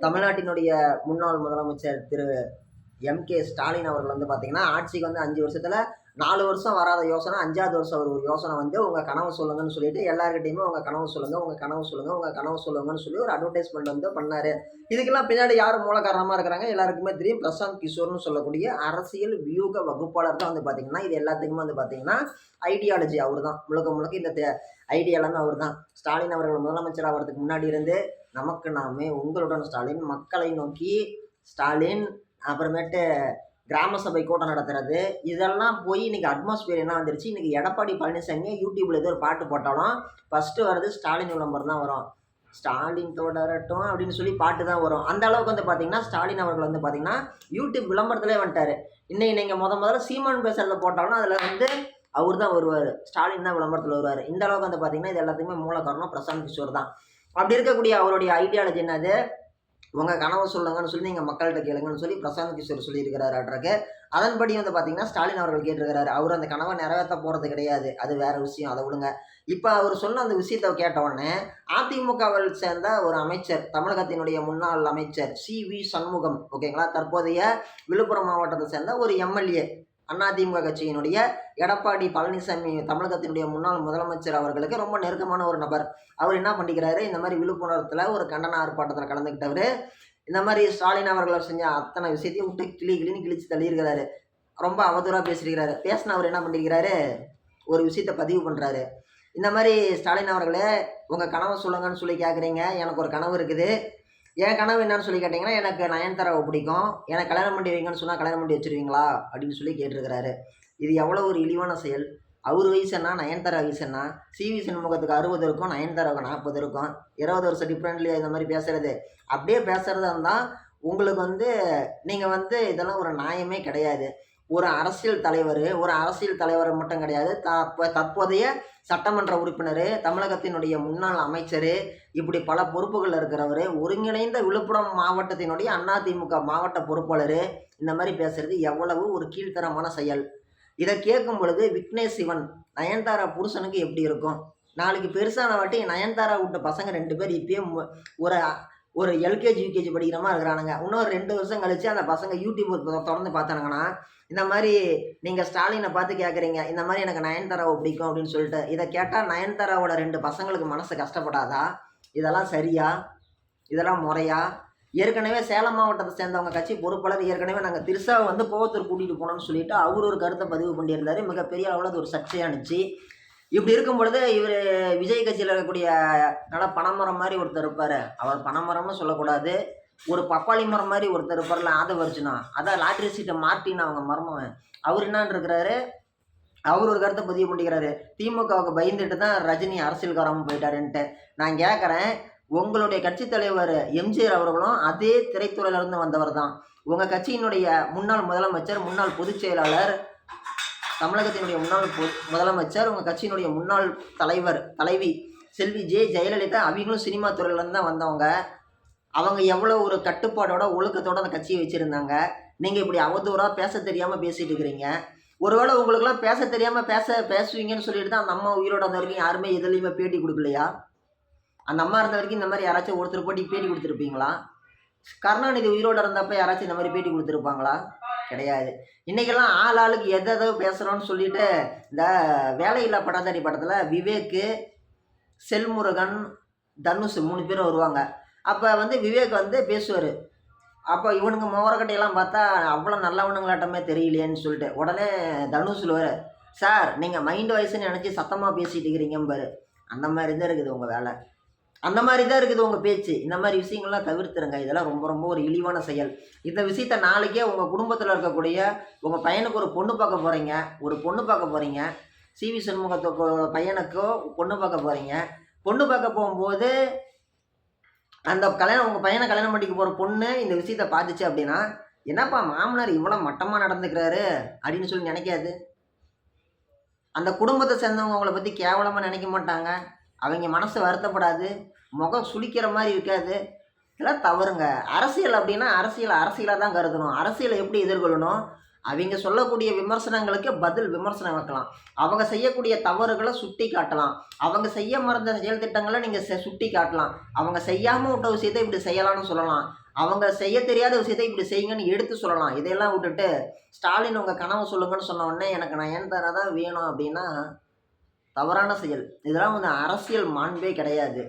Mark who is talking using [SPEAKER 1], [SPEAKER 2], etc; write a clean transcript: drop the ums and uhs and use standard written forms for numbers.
[SPEAKER 1] தமிழ்நாட்டினுடைய முன்னாள் முதலமைச்சர் திரு ஸ்டாலின் அவர்கள் வந்து பார்த்தீங்கன்னா ஆட்சிக்கு வந்து 5 வருஷத்துல 4 வருஷம் வராத யோசனை 5வது வருஷம் ஒரு யோசனை வந்து உங்க கனவு சொல்லுங்கன்னு சொல்லிட்டு எல்லார்கிட்டையுமே உங்க கனவு சொல்லுங்க உங்க கனவு சொல்லுங்க உங்க கனவு சொல்லுங்கன்னு சொல்லி ஒரு அட்வர்டைஸ்மெண்ட் வந்து பண்ணாரு. இதுக்கெல்லாம் பின்னாடி யார் மூல காரணமா இருக்கிறாங்க எல்லாருக்குமே தெரியும். பிரசாந்த் கிஷோர்னு சொல்லக்கூடிய அரசியல் வியூக வகுப்பாளர் தான் வந்து பார்த்தீங்கன்னா இது எல்லாத்துக்குமே வந்து பார்த்தீங்கன்னா ஐடியாலஜி அவர் தான் முழுக்க இந்த ஐடியா எல்லாமே அவர் தான். ஸ்டாலின் அவர்கள் முதலமைச்சர் ஆகிறதுக்கு முன்னாடி இருந்து நமக்கு நாமே உங்களுடன் ஸ்டாலின் மக்களை நோக்கி ஸ்டாலின் அப்புறமேட்டு கிராம சபை கூட்டம் நடத்துறது இதெல்லாம் போய் இன்னைக்கு அட்மாஸ்பியர் என்ன வந்துருச்சு. இன்னைக்கு எடப்பாடி பழனிசாமியை யூடியூப்ல ஏதோ ஒரு பாட்டு போட்டாலும் ஃபர்ஸ்ட் வருது ஸ்டாலின் விளம்பரம் தான் வரும். ஸ்டாலின் தொடரட்டும் அப்படின்னு சொல்லி பாட்டு தான் வரும். அந்த அளவுக்கு வந்து பார்த்தீங்கன்னா ஸ்டாலின் அவர்கள் வந்து பார்த்தீங்கன்னா யூடியூப் விளம்பரத்திலே வந்துட்டாரு. இன்னைக்கு நீங்கள் முதல்ல சீமான் பேசுறதுல போட்டாலும் அதில் வந்து அவர் தான் வருவார். ஸ்டாலின் தான் விளம்பரத்தில் வருவார். இந்த அளவுக்கு வந்து பார்த்தீங்கன்னா இது எல்லாத்துக்குமே மூல காரணம் பிரசாந்த் கிஷோர் தான். அப்படி இருக்கக்கூடிய அவருடைய ஐடியாலஜி என்னது, உங்கள் கனவு சொல்லுங்கன்னு சொல்லி நீங்கள் மக்கள்கிட்ட கேளுங்கன்னு சொல்லி பிரசாந்த் கிஷோர் சொல்லியிருக்கிறாரு. அதன்படி வந்து பார்த்தீங்கன்னா ஸ்டாலின் அவர்கள் கேட்டிருக்கிறாரு. அவர் அந்த கனவை நிறைவேற்ற போகிறது கிடையாது, அது வேற விஷயம், அதை விடுங்க. இப்போ அவர் சொன்ன அந்த விஷயத்தை கேட்ட உடனே அதிமுகவில் சேர்ந்த ஒரு அமைச்சர், தமிழகத்தினுடைய முன்னாள் அமைச்சர் சி.வி. சண்முகம், ஓகேங்களா, தற்போதைய விழுப்புரம் மாவட்டத்தை சேர்ந்த ஒரு எம்எல்ஏ, அதிமுக கட்சியினுடைய எடப்பாடி பழனிசாமி தமிழகத்தினுடைய முன்னாள் முதலமைச்சர் அவர்களுக்கு ரொம்ப நெருக்கமான ஒரு நபர். அவர் என்ன பண்ணிக்கிறாரு, இந்த மாதிரி விழுப்புரத்தில் ஒரு கண்டன ஆர்ப்பாட்டத்தில் கலந்துக்கிட்டவர் இந்த மாதிரி ஸ்டாலின் அவர்கள் செஞ்ச அத்தனை விஷயத்தையும் விட்டு கிளின்னு கிழிச்சு தள்ளியிருக்கிறாரு. ரொம்ப அவதூறாக பேசியிருக்கிறாரு. பேசின அவர் என்ன பண்ணியிருக்கிறாரு, ஒரு விஷயத்தை பதிவு பண்ணுறாரு. இந்த மாதிரி ஸ்டாலின் அவர்களே உங்கள் கனவை சொல்லுங்கன்னு சொல்லி கேட்குறீங்க. எனக்கு ஒரு கனவு இருக்குது. என் கனவு என்னன்னு சொல்லி கேட்டிங்கன்னா, எனக்கு நயன்தாராவை பிடிக்கும். எனக்கு கல்யாணம் பண்ணி வைங்கன்னு சொன்னால் கல்யாணம் பண்ணி வச்சுருவீங்களா அப்படின்னு சொல்லி கேட்டிருக்கிறாரு. இது எவ்வளோ ஒரு இழிவான செயல். அவர் வயசு என்ன, நயன்தாரா வயசு என்ன? சி.வி. சண்முகத்துக்கு 60 இருக்கும், நயன்தாராவுக்கு 40 இருக்கும். 20 வருஷம் டிஃப்ரெண்ட்லேயே இந்த மாதிரி பேசுறது. அப்படியே பேசுகிறதா இருந்தால் உங்களுக்கு வந்து நீங்கள் வந்து இதெல்லாம் ஒரு நியாயமே கிடையாது. ஒரு அரசியல் தலைவர் மட்டும் கிடையாது, தற்போதைய சட்டமன்ற உறுப்பினர், தமிழகத்தினுடைய முன்னாள் அமைச்சர், இப்படி பல பொறுப்புகள் இருக்கிறவர், ஒருங்கிணைந்த விழுப்புரம் மாவட்டத்தினுடைய அதிமுக மாவட்ட பொறுப்பாளர், இந்த மாதிரி பேசுறது எவ்வளவு ஒரு கீழ்த்தரமான செயல். இதை கேட்கும் பொழுது விக்னேஷ் சிவன், நயன்தாரா புருஷனுக்கு எப்படி இருக்கும்? நாளைக்கு பெருசான வாட்டி நயன்தாரா விட்ட பசங்க 2 பேர் இப்பயே ஒரு எல்கேஜி யூகேஜி படிக்கிற மாதிரி இருக்கிறானுங்க. இன்னொரு 2 வருஷம் கழிச்சு அந்த பசங்க யூடியூப் தொடர்ந்து பார்த்தானுங்கன்னா, இந்த மாதிரி நீங்கள் ஸ்டாலினை பார்த்து கேட்குறீங்க, இந்த மாதிரி எனக்கு நயன்தாராவை பிடிக்கும் அப்படின்னு சொல்லிட்டு, இதை கேட்டால் நயன்தாராவோட 2 பசங்களுக்கு மனசு கஷ்டப்படாதா? இதெல்லாம் சரியா? இதெல்லாம் முறையா? ஏற்கனவே சேலம் மாவட்டத்தை சேர்ந்தவங்க கட்சி பொறுப்பாளர் ஏற்கனவே நாங்கள் திருசாவை வந்து கோவத்தூர் கூட்டிகிட்டு போனோம்னு சொல்லிட்டு அவர் ஒரு கருத்தை பதிவு பண்ணியிருந்தார். மிகப்பெரிய அளவில் அது ஒரு சர்ச்சையானுச்சு. இப்படி இருக்கும் பொழுது இவர் விஜய் கட்சியில் இருக்கக்கூடிய நல்லா பனைமரம் மாதிரி ஒருத்தர் இருப்பார். அவர் பனைமரம்னு சொல்லக்கூடாது, ஒரு பப்பாளி மரம் மாதிரி ஒருத்தர் இருப்பார்ல, ஆதவர்ஜுனா, அதான் லாட்ரி சீட்டை மாட்டின்னு அவங்க மர்மவன். அவர் என்னான்னு இருக்கிறாரு, அவர் ஒரு கருத்தை பதிவு பண்ணிக்கிறாரு. திமுகவுக்கு பயந்துட்டு தான் ரஜினி அரசியல்காரமாக போயிட்டாருன்ட்டு. நான் கேட்குறேன், உங்களுடைய கட்சி தலைவர் எம்ஜிஆர் அவர்களும் அதே திரைத்துறையிலிருந்து வந்தவர் தான். உங்கள் கட்சியினுடைய முன்னாள் முதலமைச்சர், முன்னாள் பொதுச் செயலாளர், தமிழகத்தினுடைய முன்னாள் முதலமைச்சர், உங்கள் கட்சியினுடைய முன்னாள் தலைவி செல்வி ஜெயலலிதா, அவங்களும் சினிமா துறையிலேருந்து தான் வந்தவங்க. அவங்க எவ்வளோ ஒரு கட்டுப்பாடோட ஒழுக்கத்தோட அந்த கட்சியை வச்சுருந்தாங்க. நீங்கள் இப்படி அவதூறாக பேச தெரியாமல் பேசிகிட்டு இருக்கிறீங்க. ஒருவேளை உங்களுக்குலாம் பேச தெரியாமல் பேசுவீங்கன்னு சொல்லிட்டு தான் அந்த அம்மா உயிரோட அந்த வரைக்கும் யாருமே எதுலேயுமே பேட்டி கொடுக்கலையா? அந்த அம்மா இருந்த வரைக்கும் இந்த மாதிரி யாராச்சும் ஒருத்தர் போட்டி பேட்டி கொடுத்துருப்பீங்களா? கருணாநிதி உயிரோடு இருந்தப்போ யாராச்சும் இந்த மாதிரி பேட்டி கொடுத்துருப்பாங்களா? கிடையாது. இன்றைக்கெல்லாம் ஆளுக்கு எதோ பேசுகிறோன்னு சொல்லிட்டு இந்த வேலையில்லா பட்டாதாரி படத்தில் விவேக்கு, செல்முருகன், தனுஷ் 3 பேரும் வருவாங்க. அப்போ வந்து விவேக் வந்து பேசுவார். அப்போ இவனுங்க முகரக்கட்டையெல்லாம் பார்த்தா அவ்வளோ நல்லவனுங்களாட்டமே தெரியலையேன்னு சொல்லிட்டு உடனே தனுஷ் சொல்லுவார், சார் நீங்கள் மைண்ட் வாய்ஸ்ன்னு நினச்சி சத்தமாக பேசிகிட்டு இருக்கிறீங்கம்பாரு. அந்த மாதிரி தான் இருக்குது உங்கள் வேலை, அந்த மாதிரி தான் இருக்குது உங்கள் பேச்சு. இந்த மாதிரி விஷயங்கள்லாம் தவிர்த்துருங்க. இதெல்லாம் ரொம்ப ஒரு இழிவான செயல். இந்த விஷயத்த நாளைக்கே உங்கள் குடும்பத்தில் இருக்கக்கூடிய உங்கள் பையனுக்கு ஒரு பொண்ணு பார்க்க போகிறீங்க, சி.வி. சண்முகத்தோட பையனுக்கோ பொண்ணு பார்க்க போகிறீங்க. பொண்ணு பார்க்க போகும்போது அந்த உங்கள் பையனை கல்யாணம் பண்ணிக்க போகிற பொண்ணு இந்த விஷயத்தை பார்த்துச்சு அப்படின்னா, என்னப்பா மாமனார் இவ்வளோ மட்டமாக நடந்துக்கிறாரு அப்படின்னு சொல்லி நினைக்காது? அந்த குடும்பத்தை சேர்ந்தவங்க அவங்கள பற்றி கேவலமாக நினைக்க மாட்டாங்க? அவங்க மனசு வருத்தப்படாது? முகம் சுளிக்கிற மாதிரி இருக்காது? இதெல்லாம் தவறுங்க. அரசியல் அப்படின்னா அரசியலாக தான் கருதணும். அரசியலை எப்படி எதிர்கொள்ளணும்? அவங்க சொல்லக்கூடிய விமர்சனங்களுக்கு பதில் விமர்சனம் வைக்கலாம். அவங்க செய்யக்கூடிய தவறுகளை சுட்டி காட்டலாம். அவங்க செய்ய மறந்த செயல் திட்டங்களை நீங்கள் சுட்டி காட்டலாம். அவங்க செய்யாமல் விட்ட விஷயத்தை இப்படி செய்யலாம்னு சொல்லலாம். அவங்க செய்ய தெரியாத விஷயத்தை இப்படி செய்யுங்கன்னு எடுத்து சொல்லலாம். இதையெல்லாம் விட்டுட்டு ஸ்டாலின் உங்கள் கனவு சொல்லுங்கன்னு சொன்ன உடனே எனக்கு நயன்தாரா தான் வேணும் அப்படின்னா தவறான செயல். இதெல்லாம் வந்து அரசியல் மாண்பே கிடையாது.